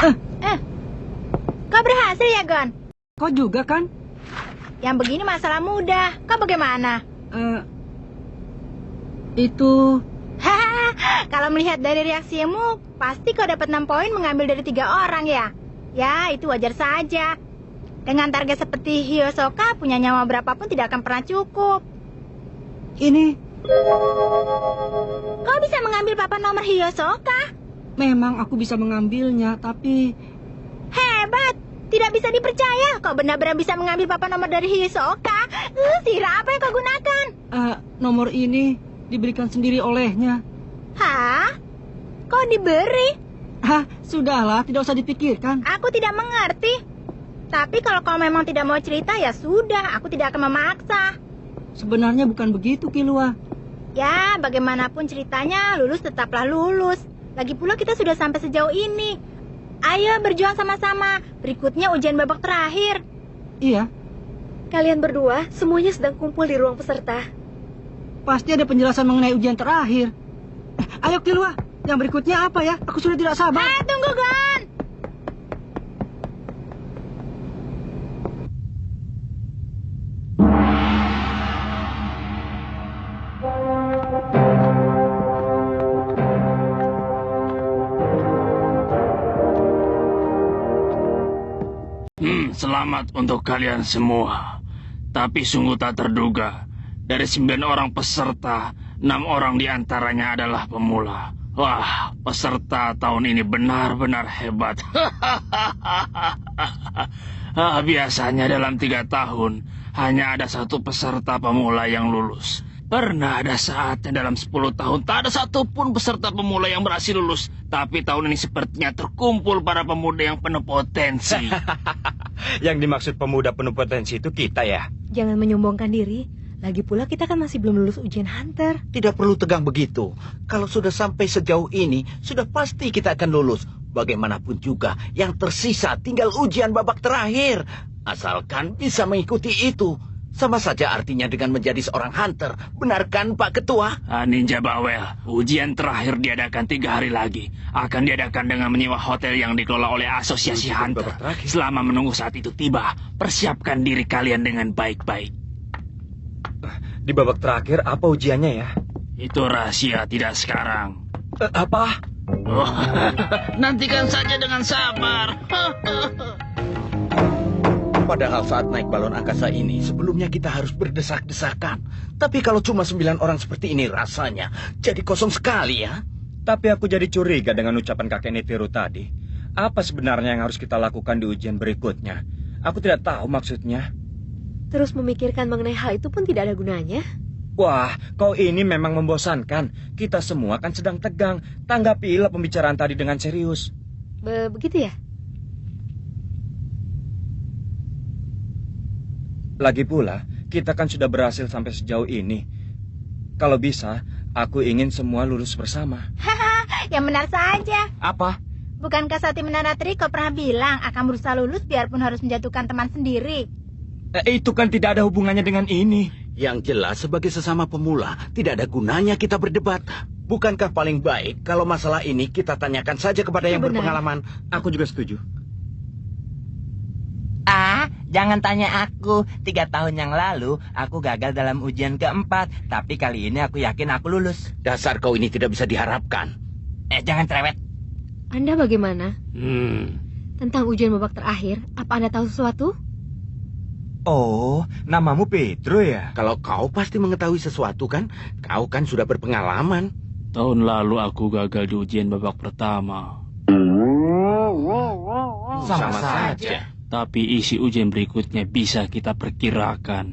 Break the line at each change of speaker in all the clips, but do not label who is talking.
Eh, kau berhasil ya, Gon?
Kau juga kan?
Yang begini masalah mudah. Kau bagaimana?
Itu...
Hahaha, kalau melihat dari reaksimu, pasti kau dapat 6 poin mengambil dari 3 orang ya? Ya, itu wajar saja. Dengan target seperti Hyosoka, punya nyawa berapapun tidak akan pernah cukup.
Ini...
Kau bisa mengambil papan nomor Hyosoka?
Memang aku bisa mengambilnya, tapi...
Hebat! Tidak bisa dipercaya. Kau benar-benar bisa mengambil papan nomor dari Hyosoka. Sihir apa yang kau gunakan?
Nomor ini diberikan sendiri olehnya.
Hah? Kau diberi?
Sudahlah, tidak usah dipikirkan.
Aku tidak mengerti. Tapi kalau kau memang tidak mau cerita, ya sudah. Aku tidak akan memaksa.
Sebenarnya bukan begitu, Killua.
Ya, bagaimanapun ceritanya, lulus tetaplah lulus. Lagi pula kita sudah sampai sejauh ini. Ayo berjuang sama-sama. Berikutnya ujian babak terakhir.
Iya,
Kalian berdua semuanya sedang kumpul di ruang peserta.
pasti ada penjelasan mengenai ujian terakhir. Ayo, Killua. Yang berikutnya apa ya? Aku sudah tidak sabar.
Tunggu, Gon!
Selamat untuk kalian semua. Tapi sungguh tak terduga. Dari 9 orang peserta, 6 orang diantaranya adalah pemula. Wah, peserta tahun ini benar-benar hebat. Biasanya dalam 3 tahun, hanya ada 1 peserta pemula yang lulus. Pernah ada saatnya dalam 10 tahun tak ada satupun peserta pemula yang berhasil lulus. Tapi tahun ini sepertinya terkumpul para pemuda yang penuh potensi.
Yang dimaksud pemuda penuh potensi itu kita ya?
Jangan menyombongkan diri. Lagi pula kita kan masih belum lulus ujian Hunter.
Tidak perlu tegang begitu. Kalau sudah sampai sejauh ini, sudah pasti kita akan lulus. Bagaimanapun juga, yang tersisa tinggal ujian babak terakhir. Asalkan bisa mengikuti itu. Sama saja artinya dengan menjadi seorang hunter. Benar kan, Pak Ketua?
Ninja Bawel, ujian terakhir diadakan 3 hari lagi. Akan diadakan dengan menyewa hotel yang dikelola oleh Asosiasi Hunter. Selama menunggu saat itu tiba, persiapkan diri kalian dengan baik-baik.
Di babak terakhir apa ujiannya ya?
Itu rahasia, tidak sekarang.
Apa?
Oh, nantikan saja dengan sabar.
Padahal saat naik balon angkasa ini, sebelumnya kita harus berdesak-desakan. Tapi kalau cuma 9 orang seperti ini rasanya, jadi kosong sekali ya.
Tapi aku jadi curiga dengan ucapan kakek Netero tadi. Apa sebenarnya yang harus kita lakukan di ujian berikutnya? Aku tidak tahu maksudnya.
Terus memikirkan mengenai hal itu pun tidak ada gunanya.
Wah, kau ini memang membosankan. Kita semua kan sedang tegang. Tanggapilah pembicaraan tadi dengan serius.
Begitu ya?
Lagi pula, kita kan sudah berhasil sampai sejauh ini. Kalau bisa, aku ingin semua lulus bersama.
Yang benar saja.
Apa?
Bukankah Sakti Menaratri kau pernah bilang akan berusaha lulus biarpun harus menjatuhkan teman sendiri?
Itu kan tidak ada hubungannya dengan ini.
Yang jelas sebagai sesama pemula, tidak ada gunanya kita berdebat. Bukankah paling baik kalau masalah ini kita tanyakan saja kepada yang
Benar.
berpengalaman?
Aku juga setuju.
Jangan tanya aku. 3 tahun yang lalu, aku gagal dalam ujian keempat. Tapi kali ini aku yakin aku lulus.
Dasar kau ini tidak bisa diharapkan.
Jangan cerewet.
Anda bagaimana?
Hmm,
Tentang ujian babak terakhir, apa Anda tahu sesuatu?
Oh, namamu Pedro ya?
Kalau kau pasti mengetahui sesuatu kan? Kau kan sudah berpengalaman.
tahun lalu aku gagal di ujian babak pertama.
Sama saja.
Tapi isi ujian berikutnya bisa kita perkirakan.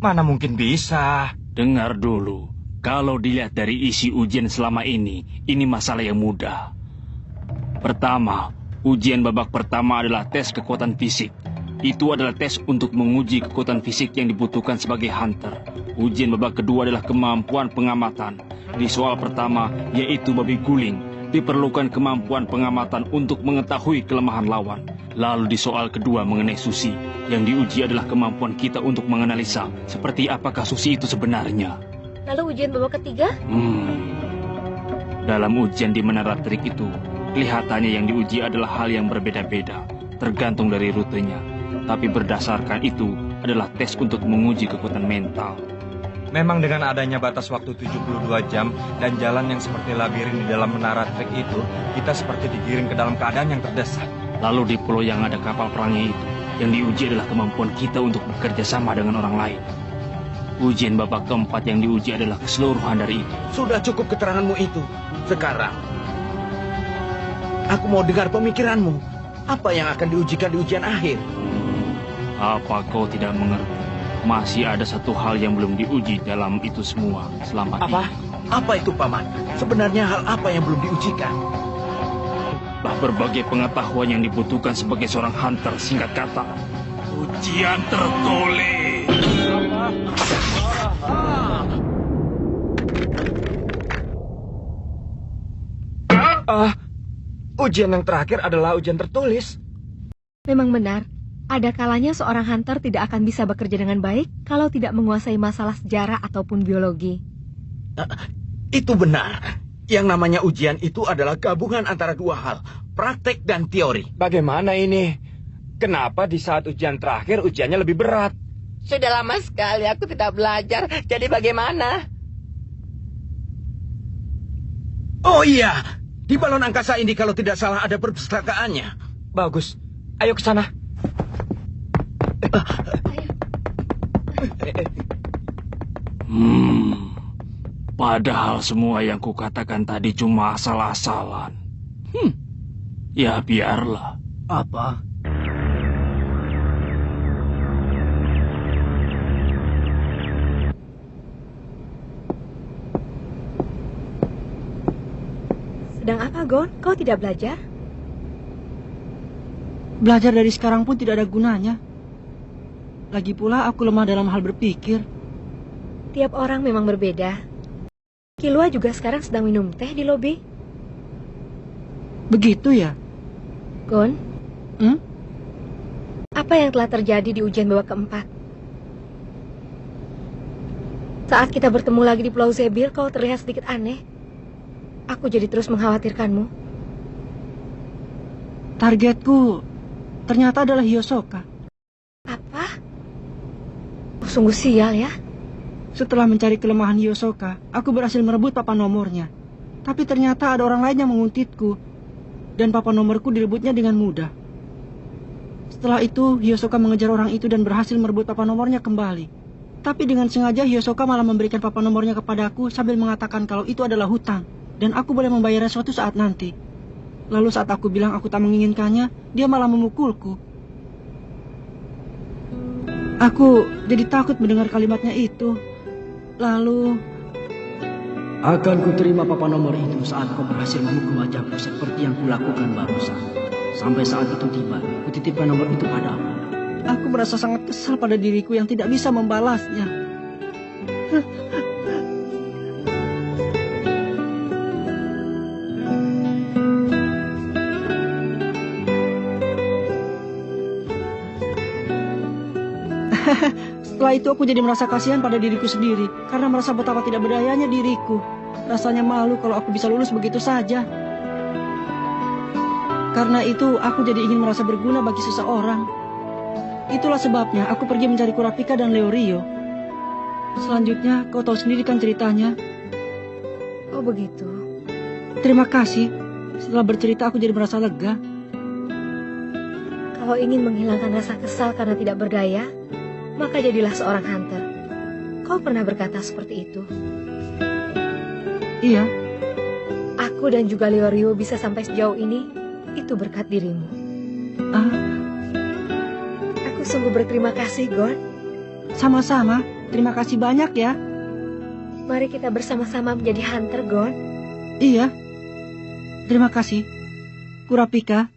Mana mungkin bisa?
Dengar dulu, kalau dilihat dari isi ujian selama ini masalah yang mudah. Pertama, ujian babak pertama adalah tes kekuatan fisik. Itu adalah tes untuk menguji kekuatan fisik yang dibutuhkan sebagai hunter. Ujian babak kedua adalah kemampuan pengamatan. Di soal pertama, yaitu babi guling, diperlukan kemampuan pengamatan untuk mengetahui kelemahan lawan. Lalu di soal kedua mengenai Susi, yang diuji adalah kemampuan kita untuk menganalisa seperti apakah Susi itu sebenarnya.
Lalu ujian babak ketiga?
Dalam ujian di Menara Trik itu, Kelihatannya yang diuji adalah hal yang berbeda-beda, tergantung dari rutenya. Tapi berdasarkan itu adalah tes untuk menguji kekuatan mental.
Memang dengan adanya batas waktu 72 jam dan jalan yang seperti labirin di dalam menara trek itu, kita seperti digiring ke dalam keadaan yang terdesak.
Lalu di pulau yang ada kapal perangnya itu, yang diuji adalah kemampuan kita untuk bekerja sama dengan orang lain. Ujian babak keempat yang diuji adalah keseluruhan dari itu.
Sudah cukup keteranganmu itu. Sekarang, aku mau dengar pemikiranmu. Apa yang akan diujikan di ujian akhir?
Apa kau tidak mengerti? Masih ada satu hal yang belum diuji dalam itu semua selama
Apa?
ini.
Apa itu, Paman? Sebenarnya hal apa yang belum diujikan?
Lah berbagai pengetahuan yang dibutuhkan sebagai seorang hunter, singkat kata, ujian tertulis.
Ujian yang terakhir adalah ujian tertulis.
Memang benar, ada kalanya seorang hunter tidak akan bisa bekerja dengan baik kalau tidak menguasai masalah sejarah ataupun biologi.
Itu benar. Yang namanya ujian itu adalah gabungan antara dua hal, praktek dan teori.
Bagaimana ini? Kenapa di saat ujian terakhir ujiannya lebih berat?
Sudah lama sekali aku tidak belajar, jadi bagaimana?
Oh iya, di balon angkasa ini kalau tidak salah ada perpustakaannya.
Bagus, ayo ke sana.
Padahal semua yang kukatakan tadi cuma asal-asalan. Ya biarlah.
Apa?
Sedang apa, Gon? Kau tidak belajar?
Belajar dari sekarang pun tidak ada gunanya. Lagi pula aku lemah dalam hal berpikir.
Tiap orang memang berbeda. Kilua juga sekarang sedang minum teh di lobi.
Begitu ya?
Gon,
Hmm?
apa yang telah terjadi di ujian babak keempat? Saat kita bertemu lagi di Pulau Zebil, kau terlihat sedikit aneh. Aku jadi terus mengkhawatirkanmu.
Targetku ternyata adalah Hiyosoka.
Apa? Oh, sungguh sial ya.
Setelah mencari kelemahan Hiyosoka, aku berhasil merebut papan nomornya. Tapi ternyata ada orang lain yang menguntitku. Dan papan nomorku direbutnya dengan mudah. Setelah itu, Hiyosoka mengejar orang itu dan berhasil merebut papan nomornya kembali. Tapi dengan sengaja Hiyosoka malah memberikan papan nomornya kepadaku sambil mengatakan kalau itu adalah hutang. Dan aku boleh membayarnya suatu saat nanti. Lalu saat aku bilang aku tak menginginkannya, dia malah memukulku. Aku jadi takut mendengar kalimatnya itu. Lalu, akan kuterima papan nomor itu saat kau berhasil menghukum wajahku seperti yang kulakukan barusan. Sampai saat itu tiba, kutitipkan nomor itu padamu. Aku merasa sangat kesal pada diriku yang tidak bisa membalasnya. Setelah itu aku jadi merasa kasihan pada diriku sendiri karena merasa betapa tidak berdayanya diriku. Rasanya malu kalau aku bisa lulus begitu saja. Karena itu aku jadi ingin merasa berguna bagi seseorang. Itulah sebabnya aku pergi mencari Kurapika dan Leorio. Selanjutnya kau tahu sendiri kan ceritanya.
Oh begitu.
Terima kasih. Setelah bercerita aku jadi merasa lega.
Kalau ingin menghilangkan rasa kesal karena tidak berdaya, maka jadilah seorang hunter. Kau pernah berkata seperti itu.
Iya.
Aku dan juga Leorio bisa sampai sejauh ini, itu berkat dirimu. Aku sungguh berterima kasih, Gon.
Sama-sama. Terima kasih banyak ya.
Mari kita bersama-sama menjadi hunter, Gon.
Iya. Terima kasih. Kurapika.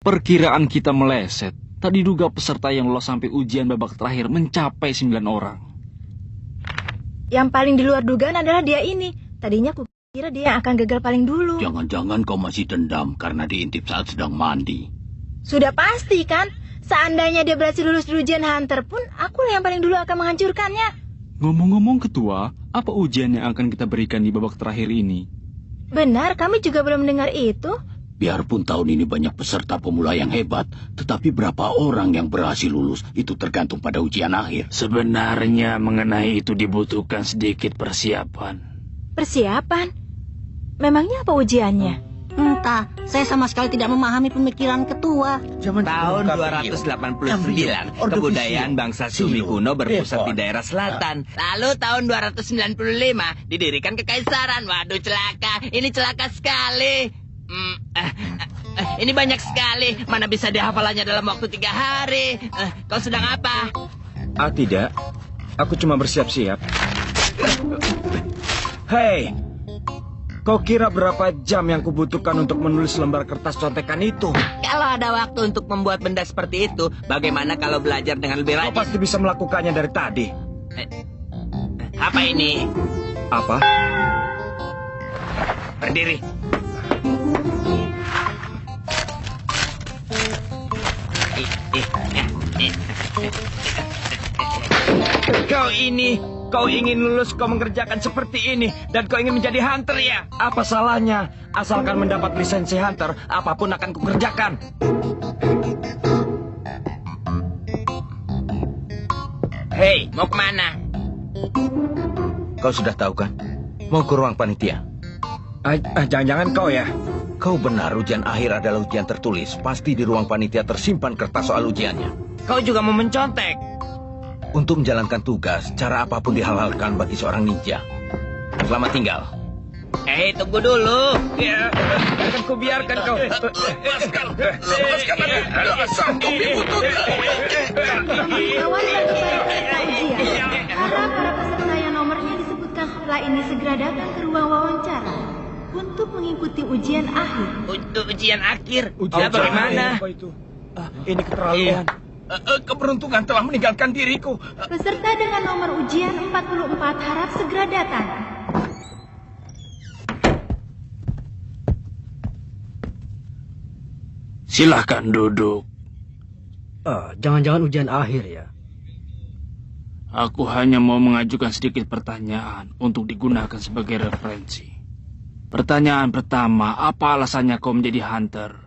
Perkiraan kita meleset. Tak diduga peserta yang lolos sampai ujian babak terakhir mencapai 9 orang.
Yang paling di luar dugaan adalah dia ini. Tadinya aku kira dia yang akan gagal paling dulu.
Jangan-jangan kau masih dendam karena diintip saat sedang mandi.
Sudah pasti kan? Seandainya dia berhasil lulus di ujian Hunter pun, aku yang paling dulu akan menghancurkannya.
Ngomong-ngomong ketua, apa ujian yang akan kita berikan di babak terakhir ini?
Benar, kami juga belum mendengar itu.
Biarpun tahun ini banyak peserta pemula yang hebat, tetapi berapa orang yang berhasil lulus itu tergantung pada ujian akhir.
Sebenarnya mengenai itu dibutuhkan sedikit persiapan.
Persiapan? Memangnya apa ujiannya?
Entah, saya sama sekali tidak memahami pemikiran ketua.
Tahun 289, kebudayaan bangsa Sumi kuno berpusat di daerah selatan. Lalu tahun 295, didirikan kekaisaran. Waduh, celaka. Ini celaka sekali. Ini banyak sekali. Mana bisa dihafalannya dalam waktu 3 hari. Kau sedang apa?
Tidak. Aku cuma bersiap-siap. Hei, kau kira berapa jam yang kubutuhkan untuk menulis lembar kertas contekan itu?
Kalau ada waktu untuk membuat benda seperti itu, bagaimana kalau belajar dengan lebih
Kau
rajin?
pasti bisa melakukannya dari tadi.
Apa ini?
Apa?
Berdiri.
Kau ingin lulus, kau mengerjakan seperti ini, dan kau ingin menjadi hunter ya? Apa salahnya? Asalkan mendapat lisensi hunter, apapun akan kukerjakan.
Hei, mau kemana?
Kau sudah tahu kan? Mau ke ruang panitia.
Jangan-jangan kau ya?
Kau benar, ujian akhir adalah ujian tertulis. Pasti di ruang panitia tersimpan kertas soal ujiannya.
Kau juga mau mencontek?
Untuk menjalankan tugas, cara apapun dihalalkan bagi seorang ninja. Selamat tinggal.
Hei, tunggu dulu.
Ya, akan kubiarkan kau.
Lepaskan dasar topi butut.
Kawan ujian. Harap para peserta yang nomornya disebutkan setelah ini segera datang ke ruang wawancara untuk mengikuti ujian akhir.
Untuk ujian akhir.
Ujian
Bagaimana?
apa itu? Ini keterlaluan.
Keberuntungan telah meninggalkan diriku.
Peserta dengan nomor ujian 44 harap segera datang.
Silahkan duduk.
Jangan-jangan ujian akhir ya?
Aku hanya mau mengajukan sedikit pertanyaan untuk digunakan sebagai referensi. Pertanyaan pertama, apa alasannya kau menjadi hunter?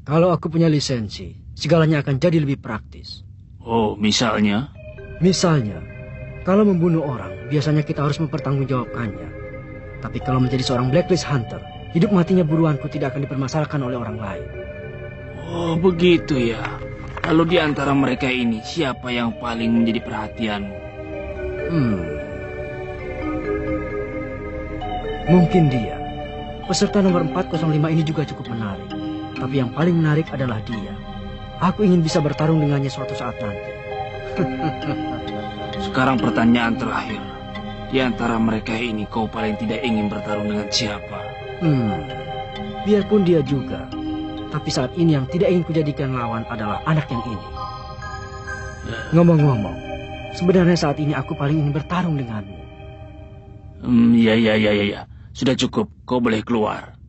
Kalau aku punya lisensi, segalanya akan jadi lebih praktis.
Oh, misalnya?
Misalnya, kalau membunuh orang, biasanya kita harus mempertanggungjawabkannya. Tapi kalau menjadi seorang blacklist hunter, hidup matinya buruanku tidak akan dipermasalahkan oleh orang lain.
Oh, begitu ya. Lalu di antara mereka ini, siapa yang paling menjadi perhatianmu?
Mungkin dia. Peserta nomor 405 ini juga cukup menarik. Tapi yang paling menarik adalah dia. Aku ingin bisa bertarung dengannya suatu saat nanti.
Sekarang pertanyaan terakhir. Di antara mereka ini, kau paling tidak ingin bertarung dengan siapa?
Biarpun dia juga. Tapi saat ini yang tidak ingin kujadikan lawan adalah anak yang ini. Ngomong-ngomong, sebenarnya saat ini aku paling ingin bertarung denganmu.
Ya. Sudah cukup, kau boleh keluar.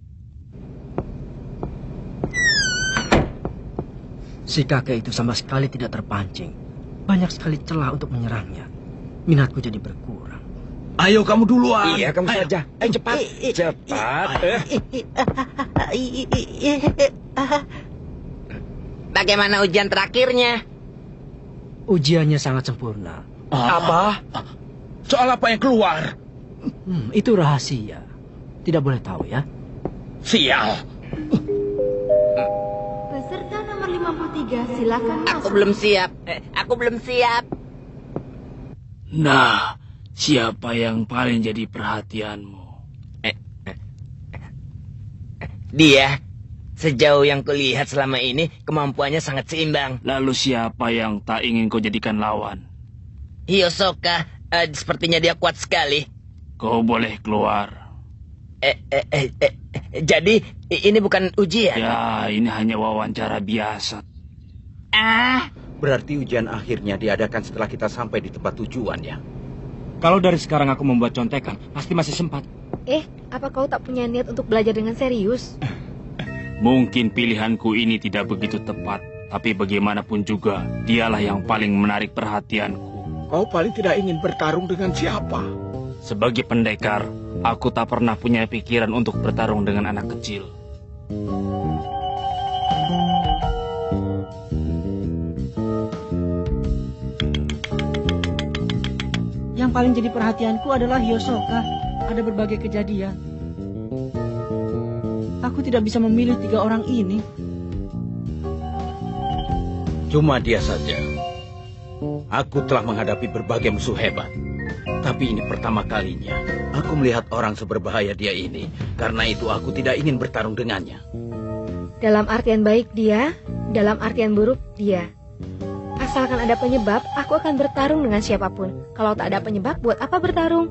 Si kakek itu sama sekali tidak terpancing. Banyak sekali celah untuk menyerangnya. Minatku jadi berkurang.
Ayo kamu duluan.
Iya, kamu saja. Cepat.
Bagaimana ujian terakhirnya?
Ujiannya sangat sempurna.
Apa? Soal apa yang keluar?
Itu rahasia. Tidak boleh tahu ya.
Sial.
Peserta nomor 53 silakan
Aku
masuk.
belum siap.
Nah, siapa yang paling jadi perhatianmu?
Dia, sejauh yang kulihat selama ini, kemampuannya sangat seimbang.
Lalu siapa yang tak ingin kau jadikan lawan?
Hiyosoka, sepertinya dia kuat sekali.
Kau boleh keluar.
Jadi, ini bukan ujian?
Ya, ini hanya wawancara biasa.
Berarti ujian akhirnya diadakan setelah kita sampai di tempat tujuan ya.
Kalau dari sekarang aku membuat contekan, pasti masih sempat.
Apa kau tak punya niat untuk belajar dengan serius?
Mungkin pilihanku ini tidak begitu tepat, Tapi bagaimanapun juga, dialah yang paling menarik perhatianku.
Kau paling tidak ingin bertarung dengan siapa?
Sebagai pendekar, aku tak pernah punya pikiran untuk bertarung dengan anak kecil.
Yang paling jadi perhatianku adalah Hiyosoka. Ada berbagai kejadian. Aku tidak bisa memilih 3 orang ini.
Cuma dia saja. Aku telah menghadapi berbagai musuh hebat. Tapi ini pertama kalinya aku melihat orang seberbahaya dia ini. Karena itu aku tidak ingin bertarung dengannya.
Dalam artian baik dia, dalam artian buruk dia. Asalkan ada penyebab, aku akan bertarung dengan siapapun. Kalau tak ada penyebab, buat apa bertarung?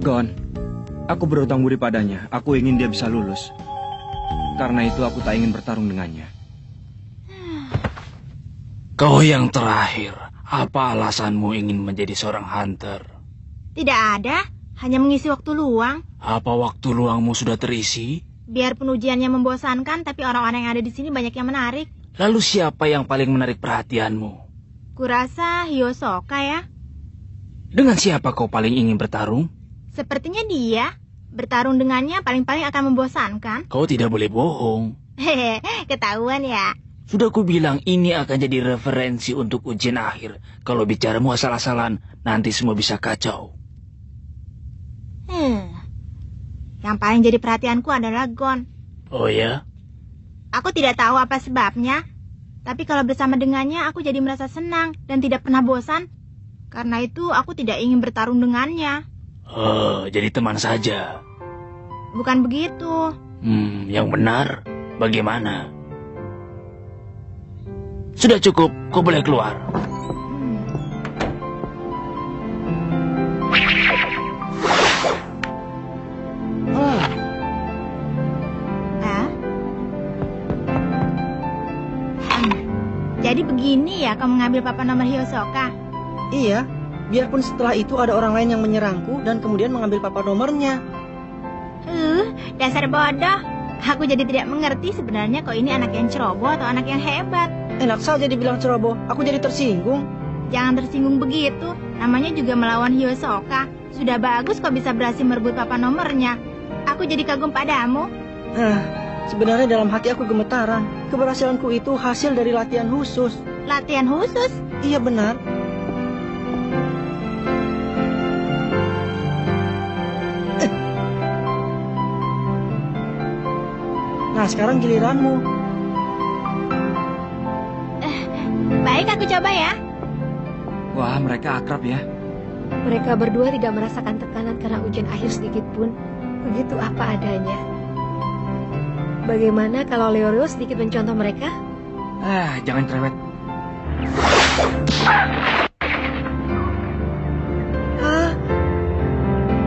Gon, aku berutang budi padanya. Aku ingin dia bisa lulus. Karena itu aku tak ingin bertarung dengannya.
Kau yang terakhir, apa alasanmu ingin menjadi seorang hunter?
Tidak ada, hanya mengisi waktu luang.
Apa waktu luangmu sudah terisi?
Biarpun ujiannya membosankan, tapi orang-orang yang ada di sini banyak yang menarik.
Lalu siapa yang paling menarik perhatianmu?
Kurasa Hiyosoka ya.
Dengan siapa kau paling ingin bertarung?
Sepertinya dia. Bertarung dengannya paling-paling akan membosankan.
Kau tidak boleh bohong.
Hehe, ketahuan ya.
Sudah kubilang ini akan jadi referensi untuk ujian akhir. Kalau bicaramu asal-asalan, nanti semua bisa kacau.
Yang paling jadi perhatianku adalah Gon.
Oh ya?
Aku tidak tahu apa sebabnya. Tapi kalau bersama dengannya aku jadi merasa senang dan tidak pernah bosan. Karena itu aku tidak ingin bertarung dengannya.
Oh, jadi teman saja.
Bukan begitu.
Yang benar, bagaimana? Sudah cukup, kau boleh keluar.
Jadi begini ya kau mengambil papan nomor Hiyosoka?
Iya, biarpun setelah itu ada orang lain yang menyerangku dan kemudian mengambil papan nomornya.
Dasar bodoh. Aku jadi tidak mengerti sebenarnya kau ini anak yang ceroboh atau anak yang hebat.
Enak saja dibilang ceroboh, aku jadi tersinggung.
Jangan tersinggung begitu. Namanya juga melawan Hiyosoka. Sudah bagus kau bisa berhasil merebut papan nomornya. Aku jadi kagum padamu.
Sebenarnya dalam hati aku gemetaran. Keberhasilanku itu hasil dari latihan khusus.
Latihan khusus?
Iya benar. Nah sekarang giliranmu.
Baik, aku coba ya.
Wah, mereka akrab ya.
Mereka berdua tidak merasakan tekanan karena ujian akhir sedikit pun. Begitu apa adanya. Bagaimana kalau Leorio sedikit mencontoh mereka?
Jangan cerewet.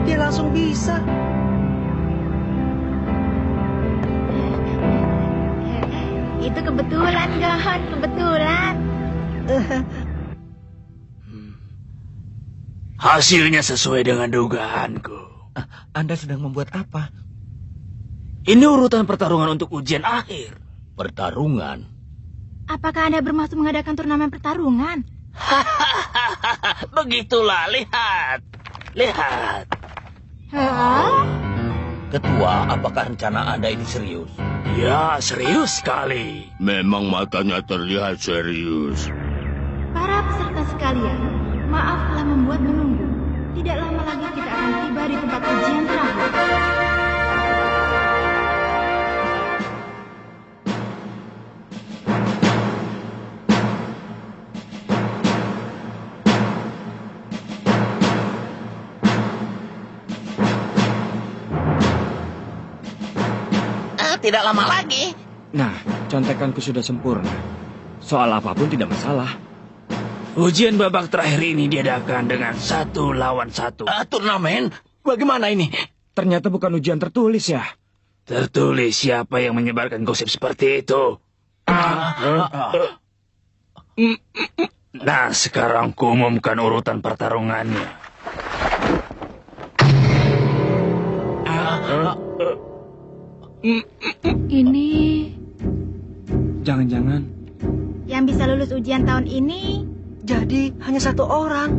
Dia langsung bisa.
Itu kebetulan, Gon. Kebetulan.
Hasilnya sesuai dengan dugaanku.
Anda sedang membuat apa?
Ini urutan pertarungan untuk ujian akhir.
Pertarungan?
Apakah Anda bermaksud mengadakan turnamen pertarungan?
Begitulah, lihat. Lihat.
Ketua, apakah rencana Anda ini serius?
Ya, serius sekali.
Memang matanya terlihat serius.
Para peserta sekalian, maaf telah membuat menunggu. Tidak lama lagi kita akan tiba di tempat ujian terakhir.
Tidak lama lagi.
Nah, contekanku sudah sempurna. Soal apapun tidak masalah.
Ujian babak terakhir ini diadakan dengan 1 lawan 1.
Turnamen? Bagaimana ini?
Ternyata bukan ujian tertulis ya.
Tertulis siapa yang menyebarkan gosip seperti itu? Nah, sekarang kuumumkan urutan pertarungannya.
Ini...
Jangan-jangan.
Yang Yang bisa lulus ujian tahun ini
Jadi hanya satu orang.